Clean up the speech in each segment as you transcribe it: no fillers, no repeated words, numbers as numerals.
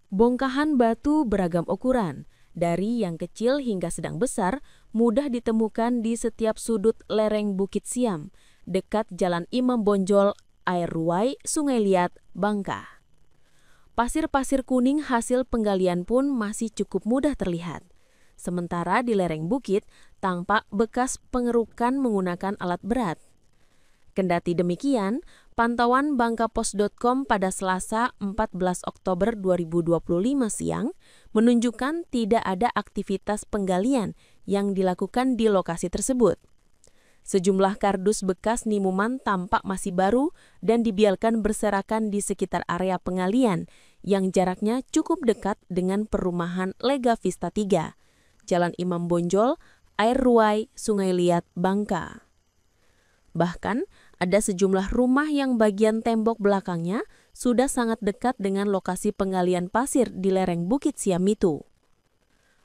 Bongkahan batu beragam ukuran, dari yang kecil hingga sedang besar, mudah ditemukan di setiap sudut lereng Bukit Siam, dekat Jalan Imam Bonjol, Air Ruwai, Sungai Liat, Bangka. Pasir-pasir kuning hasil penggalian pun masih cukup mudah terlihat. Sementara di lereng bukit, tampak bekas pengerukan menggunakan alat berat. Kendati demikian, pantauan bangkapos.com pada Selasa 14 Oktober 2025 siang menunjukkan tidak ada aktivitas penggalian yang dilakukan di lokasi tersebut. Sejumlah kardus bekas nimuman tampak masih baru dan dibiarkan berserakan di sekitar area penggalian yang jaraknya cukup dekat dengan perumahan Lega Vista 3, Jalan Imam Bonjol, Air Ruwai, Sungai Liat, Bangka. Bahkan, ada sejumlah rumah yang bagian tembok belakangnya sudah sangat dekat dengan lokasi penggalian pasir di lereng Bukit Siam itu.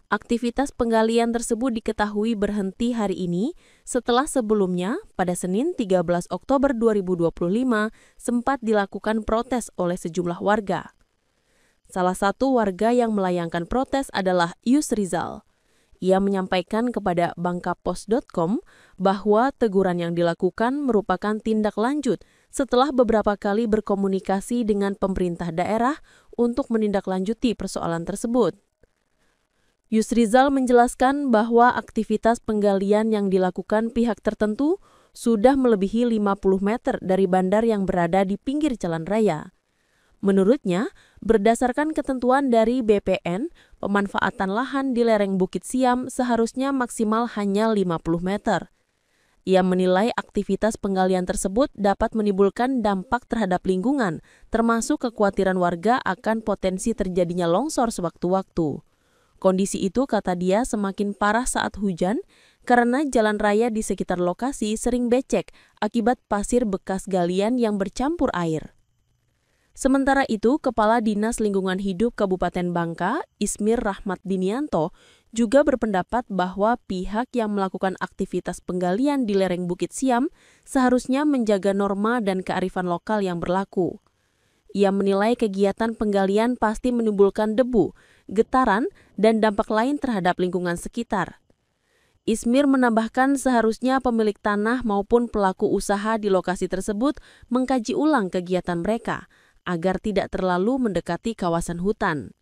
Aktivitas penggalian tersebut diketahui berhenti hari ini setelah sebelumnya pada Senin 13 Oktober 2025 sempat dilakukan protes oleh sejumlah warga. Salah satu warga yang melayangkan protes adalah Yus Rizal. Ia menyampaikan kepada bangkapos.com bahwa teguran yang dilakukan merupakan tindak lanjut setelah beberapa kali berkomunikasi dengan pemerintah daerah untuk menindaklanjuti persoalan tersebut. Yusrizal menjelaskan bahwa aktivitas penggalian yang dilakukan pihak tertentu sudah melebihi 50 meter dari bandar yang berada di pinggir jalan raya. Menurutnya, berdasarkan ketentuan dari BPN, pemanfaatan lahan di lereng Bukit Siam seharusnya maksimal hanya 50 meter. Ia menilai aktivitas penggalian tersebut dapat menimbulkan dampak terhadap lingkungan, termasuk kekhawatiran warga akan potensi terjadinya longsor sewaktu-waktu. Kondisi itu, kata dia, semakin parah saat hujan karena jalan raya di sekitar lokasi sering becek akibat pasir bekas galian yang bercampur air. Sementara itu, Kepala Dinas Lingkungan Hidup Kabupaten Bangka, Ismir Rahmat Dinianto, juga berpendapat bahwa pihak yang melakukan aktivitas penggalian di lereng Bukit Siam seharusnya menjaga norma dan kearifan lokal yang berlaku. Ia menilai kegiatan penggalian pasti menimbulkan debu, getaran, dan dampak lain terhadap lingkungan sekitar. Ismir menambahkan seharusnya pemilik tanah maupun pelaku usaha di lokasi tersebut mengkaji ulang kegiatan mereka, agar tidak terlalu mendekati kawasan hutan.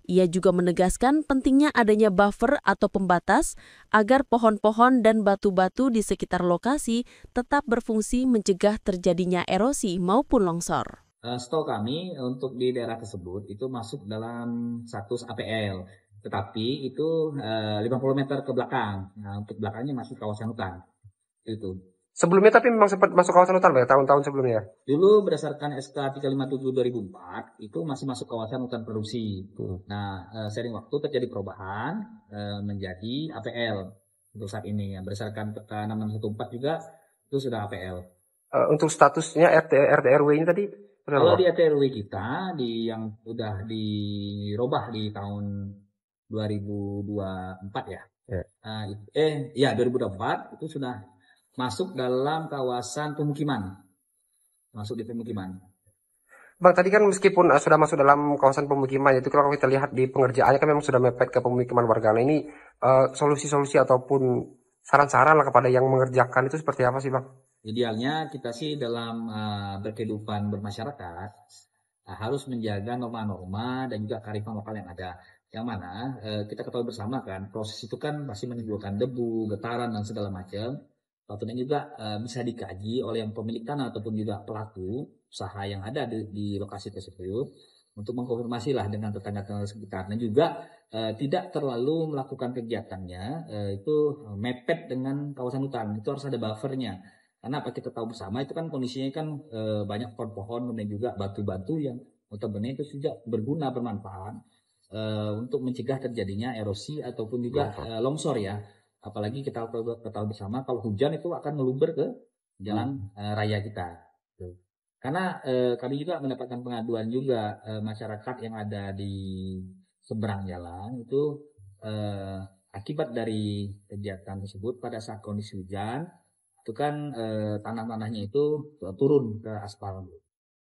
Ia juga menegaskan pentingnya adanya buffer atau pembatas agar pohon-pohon dan batu-batu di sekitar lokasi tetap berfungsi mencegah terjadinya erosi maupun longsor. Setahu kami untuk di daerah tersebut itu masuk dalam status APL, tetapi itu 50 meter ke belakang. Nah, untuk belakangnya masih kawasan hutan. Itu. Sebelumnya tapi memang sempat masuk kawasan hutan, Pak, tahun-tahun sebelumnya? Dulu berdasarkan SK 357/2004 itu masih masuk kawasan hutan produksi. Nah, seiring waktu terjadi perubahan menjadi APL untuk saat ini. Berdasarkan peta 6614 juga itu sudah APL. Untuk statusnya RT RW ini tadi? Kalau di RT RW kita yang sudah dirubah di tahun 2024 ya. 2024 itu sudah masuk dalam kawasan pemukiman. Masuk di pemukiman. Bang, tadi kan meskipun sudah masuk dalam kawasan pemukiman, itu kalau kita lihat di pengerjaannya kan memang sudah mepet ke pemukiman warga. Nah, ini solusi-solusi ataupun saran-saran lah kepada yang mengerjakan itu seperti apa sih, Bang? Idealnya kita sih dalam berkehidupan bermasyarakat harus menjaga norma-norma dan juga kearifan lokal yang ada. Yang mana kita ketahui bersama kan, proses itu kan pasti menimbulkan debu, getaran, dan segala macam. Tentunya juga bisa dikaji oleh yang pemilik tanah ataupun juga pelaku usaha yang ada di lokasi tersebut untuk mengkonfirmasi lah dengan tetangga-tetangga sekitar, dan juga tidak terlalu melakukan kegiatannya itu mepet dengan kawasan hutan. Itu harus ada buffernya, karena apa kita tahu bersama itu kan kondisinya kan banyak pohon-pohon dan juga batu-batu yang notabene itu juga berguna, bermanfaat untuk mencegah terjadinya erosi ataupun juga longsor ya. Apalagi kita ketahui bersama kalau hujan itu akan meluber ke jalan raya kita. Karena kami juga mendapatkan pengaduan juga masyarakat yang ada di seberang jalan itu akibat dari kegiatan tersebut pada saat kondisi hujan itu kan tanah-tanahnya itu turun ke aspal.